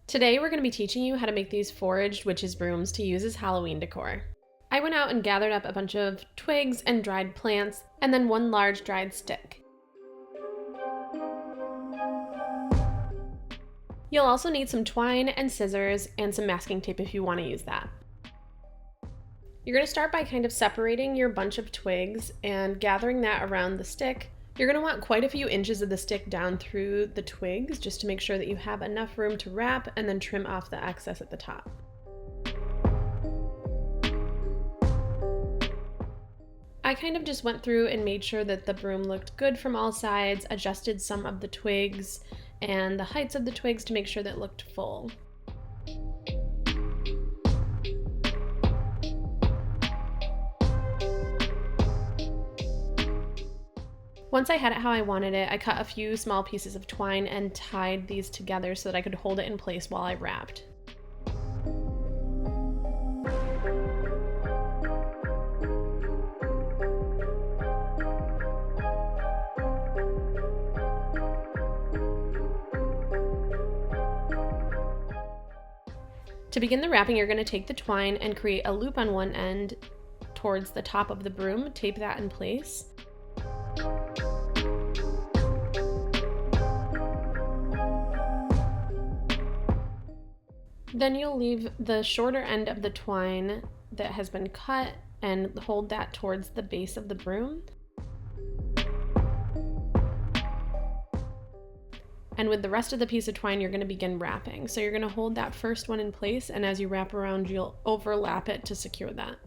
Today we're going to be teaching you how to make these foraged witches' brooms to use as Halloween decor. I went out and gathered up a bunch of twigs and dried plants, and then one large dried stick. You'll also need some twine and scissors and some masking tape if you want to use that. You're going to start by kind of separating your bunch of twigs and gathering that around the stick. You're going to want quite a few inches of the stick down through the twigs just to make sure that you have enough room to wrap and then trim off the excess at the top. I kind of just went through and made sure that the broom looked good from all sides, adjusted some of the twigs and the heights of the twigs to make sure that it looked full. Once I had it how I wanted it, I cut a few small pieces of twine and tied these together so that I could hold it in place while I wrapped. To begin the wrapping, you're going to take the twine and create a loop on one end towards the top of the broom, tape that in place. Then you'll leave the shorter end of the twine that has been cut and hold that towards the base of the broom. And with the rest of the piece of twine, you're going to begin wrapping. So you're going to hold that first one in place, and as you wrap around, you'll overlap it to secure that.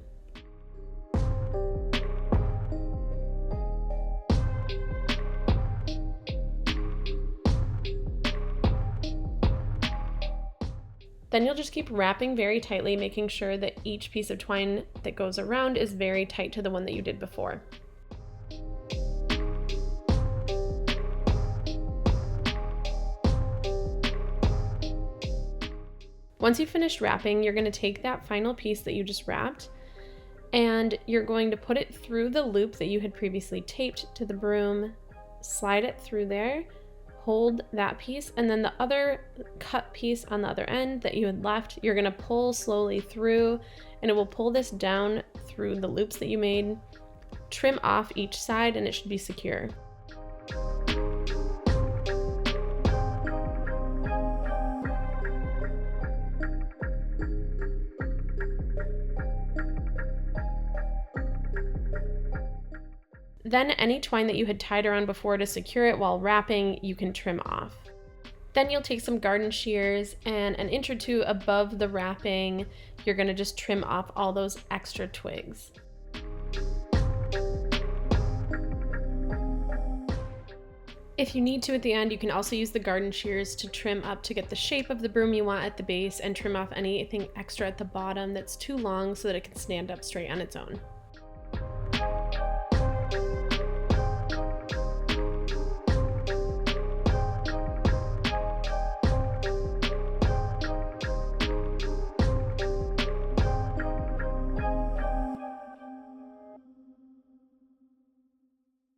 Then you'll just keep wrapping very tightly, making sure that each piece of twine that goes around is very tight to the one that you did before. Once you've finished wrapping, you're going to take that final piece that you just wrapped and you're going to put it through the loop that you had previously taped to the broom, slide it through there, hold that piece, and then the other cut piece on the other end that you had left, you're going to pull slowly through, and it will pull this down through the loops that you made. Trim off each side and it should be secure. Then any twine that you had tied around before to secure it while wrapping, you can trim off. Then you'll take some garden shears and an inch or two above the wrapping, you're going to just trim off all those extra twigs. If you need to at the end, you can also use the garden shears to trim up to get the shape of the broom you want at the base and trim off anything extra at the bottom that's too long so that it can stand up straight on its own.